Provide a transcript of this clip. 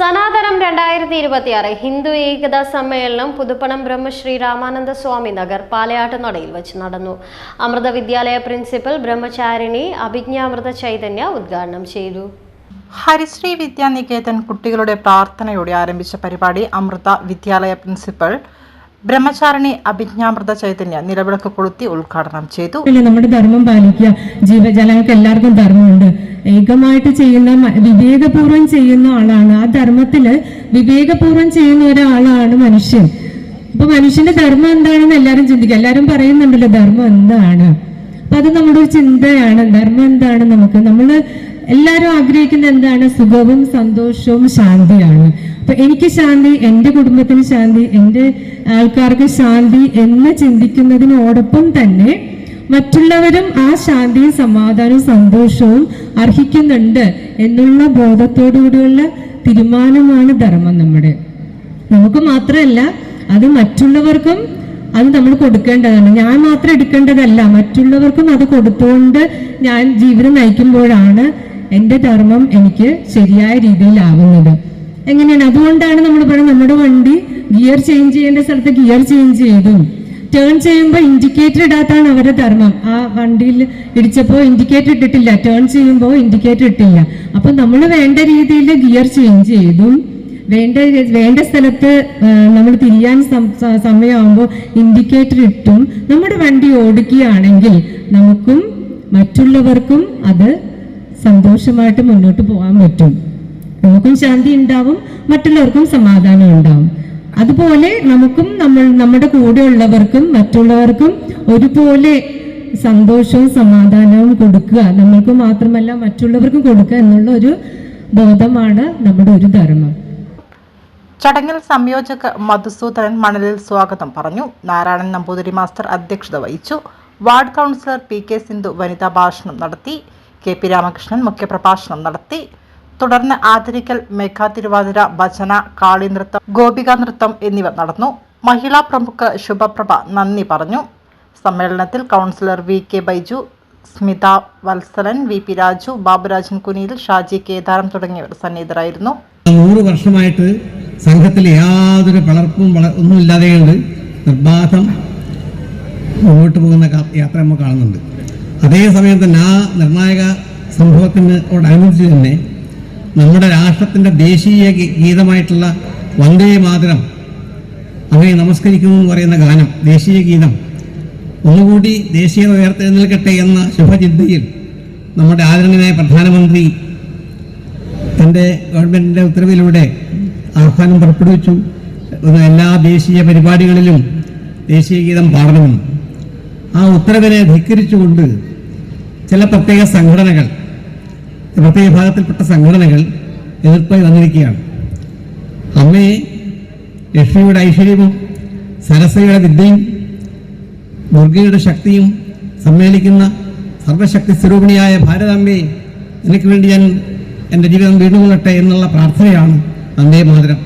സനാതനം 2026 ഹിന്ദു ഏകതാ സമ്മേളനം പുതുപ്പണം ബ്രഹ്മശ്രീ രാമാനന്ദ സ്വാമി നഗർ പാലയാട്ടുനടയിൽ വെച്ച് നടന്നു. അമൃത വിദ്യാലയ പ്രിൻസിപ്പൽ ബ്രഹ്മചാരിണി അഭിജ്ഞാമൃത ചൈതന്യ ഉദ്ഘാടനം ചെയ്തു. ഹരിശ്രീ വിദ്യാനികേതൻ കുട്ടികളുടെ പ്രാർത്ഥനയോടെ ആരംഭിച്ച പരിപാടി അമൃത വിദ്യാലയ പ്രിൻസിപ്പൽ ബ്രഹ്മചാരിണി അഭിജ്ഞാമൃത ചൈതന്യ നിലവിളക്ക് കൊളുത്തി ഉദ്ഘാടനം ചെയ്തു. നമ്മുടെ ധർമ്മം പാലിക്കുക. ജീവജാലങ്ങൾക്ക് എല്ലാവർക്കും ധർമ്മമുണ്ട്. ഏകമായിട്ട് ചെയ്യുന്ന, വിവേകപൂർവ്വം ചെയ്യുന്ന ആളാണ്. ആ ധർമ്മത്തില് വിവേകപൂർവ്വം ചെയ്യുന്ന ഒരാളാണ് മനുഷ്യൻ. അപ്പൊ മനുഷ്യന്റെ ധർമ്മം എന്താണെന്ന് എല്ലാവരും ചിന്തിക്കുക. എല്ലാവരും പറയുന്നുണ്ടല്ലോ ധർമ്മം എന്താണ്. അപ്പൊ അത് നമ്മുടെ ഒരു ചിന്തയാണ്. ധർമ്മം എന്താണ്? നമ്മള് എല്ലാവരും ആഗ്രഹിക്കുന്ന എന്താണ്? സുഖവും സന്തോഷവും ശാന്തിയാണ്. അപ്പൊ എനിക്ക് ശാന്തി, എൻ്റെ കുടുംബത്തിന് ശാന്തി, എൻ്റെ ആൾക്കാർക്ക് ശാന്തി എന്ന് ചിന്തിക്കുന്നതിനോടൊപ്പം തന്നെ മറ്റുള്ളവരും ആ ശാന്തിയും സമാധാനവും സന്തോഷവും അർഹിക്കുന്നുണ്ട് എന്നുള്ള ബോധത്തോടുകൂടിയുള്ള തീരുമാനമാണ് ധർമ്മം. നമുക്ക് മാത്രമല്ല, അത് മറ്റുള്ളവർക്കും അത് നമ്മൾ കൊടുക്കേണ്ടതാണ്. ഞാൻ മാത്രം എടുക്കേണ്ടതല്ല, മറ്റുള്ളവർക്കും അത് കൊടുത്തുകൊണ്ട് ഞാൻ ജീവിതം നയിക്കുമ്പോഴാണ് എൻ്റെ ധർമ്മം എനിക്ക് ശരിയായ രീതിയിലാവുന്നത്. എങ്ങനെയാണ്? അതുകൊണ്ടാണ് നമ്മൾ പറയുന്നത്, നമ്മുടെ വണ്ടി ഗിയർ ചേഞ്ച് ചെയ്യേണ്ട സ്ഥലത്ത് ഗിയർ ചേഞ്ച് ചെയ്തു. ടേൺ ചെയ്യുമ്പോൾ ഇൻഡിക്കേറ്റർ ഇടാത്താണ് അവരുടെ ധർമ്മം. ആ വണ്ടിയിൽ ഇടിച്ചപ്പോൾ ഇൻഡിക്കേറ്റർ ഇട്ടിട്ടില്ല, ടേൺ ചെയ്യുമ്പോൾ ഇൻഡിക്കേറ്റർ ഇട്ടില്ല. അപ്പൊ നമ്മൾ വേണ്ട രീതിയിൽ ഗിയർ ചേഞ്ച് ചെയ്തു. വേണ്ട സ്ഥലത്ത് നമ്മൾ തിരിയാൻ സമയമാകുമ്പോൾ ഇൻഡിക്കേറ്റർ ഇട്ടും നമ്മുടെ വണ്ടി ഓടിക്കുകയാണെങ്കിൽ നമുക്കും മറ്റുള്ളവർക്കും അത് സന്തോഷമായിട്ട് മുന്നോട്ട് പോകാൻ പറ്റും. നമുക്കും ശാന്തി ഉണ്ടാവും, മറ്റുള്ളവർക്കും സമാധാനം ഉണ്ടാവും. അതുപോലെ നമുക്കും നമ്മുടെ കൂടെ ഉള്ളവർക്കും മറ്റുള്ളവർക്കും ഒരുപോലെ സന്തോഷവും സമാധാനവും കൊടുക്കുക. നമ്മൾക്ക് മാത്രമല്ല മറ്റുള്ളവർക്കും കൊടുക്കുക എന്നുള്ള ഒരു ബോധമാണ് നമ്മുടെ ഒരു ധർമ്മം. ചടങ്ങിൽ സംയോജക മധുസൂദനൻ മണലിൽ സ്വാഗതം പറഞ്ഞു. നാരായണൻ നമ്പൂതിരി മാസ്റ്റർ അധ്യക്ഷത വഹിച്ചു. വാർഡ് കൗൺസിലർ PK സിന്ധു വനിതാ ഭാഷണം നടത്തി. KP രാമകൃഷ്ണൻ മുഖ്യപ്രഭാഷണം നടത്തി. തുടർന്ന് ആദരിക്കൽ, മേഘാ തിരുവാതിര, ഭജന, കാളിനൃത്തം, ഗോപികാ നൃത്തം എന്നിവ നടന്നു. മഹിളാ പ്രമുഖ ശുഭപ്രഭ നന്ദി പറഞ്ഞു. സമ്മേളനത്തിൽ councillor VK Baiju, Smitha Vatsalan, VP Raju, Baburajan Kuniyil, Shaji Kedaram തുടങ്ങിയവർ സന്നിഹിതരായിരുന്നു. 100 വർഷമായിട്ട് സംഘത്തിൽ യാതൊരു പിളർപ്പും ഒന്നുമില്ലാതെ നിർബാധം മുന്നോട്ട് പോകുന്ന യാത്ര നമ്മൾ കാണുന്നുണ്ട്. അതേസമയം തന്നെ ആ നിർണായക സംഭവത്തിനോടനുബന്ധിച്ച് തന്നെ നമ്മുടെ രാഷ്ട്രത്തിൻ്റെ ദേശീയ ഗീതമായിട്ടുള്ള വന്ദേ മാതരം, അങ്ങനെ നമസ്കരിക്കുന്നു എന്ന് പറയുന്ന ഗാനം, ദേശീയ ഗീതം ഒന്നുകൂടി ദേശീയത ഉയർത്തെഴുന്നേൽക്കട്ടെ എന്ന ശുഭചിന്തയിൽ നമ്മുടെ ആദരണീയനായ പ്രധാനമന്ത്രി തൻ്റെ ഗവൺമെൻറ്റിൻ്റെ ഉത്തരവിലൂടെ ആഹ്വാനം പുറപ്പെടുവിച്ചു. എല്ലാ ദേശീയ പരിപാടികളിലും ദേശീയ ഗീതം പാടണമെന്ന്. ആ ഉത്തരവിനെ ധിക്കരിച്ചുകൊണ്ട് ചില പ്രത്യേക സംഘടനകൾ, പ്രത്യേക വിഭാഗത്തിൽപ്പെട്ട സംഘടനകൾ എതിർപ്പായി വന്നിരിക്കുകയാണ്. അമ്മയെ ലക്ഷ്മിയുടെ ഐശ്വര്യവും സരസ്വതിയുടെ വിദ്യയും ദുർഗയുടെ ശക്തിയും സമ്മേളിക്കുന്ന സർവശക്തി സ്വരൂപിണിയായ ഭാരതാംബയെ എനിക്ക് വേണ്ടി ഞാൻ എൻ്റെ ജീവിതം വീണ്ടുകൊള്ളട്ടെ എന്നുള്ള പ്രാർത്ഥനയാണ് വന്ദേ മാതരം.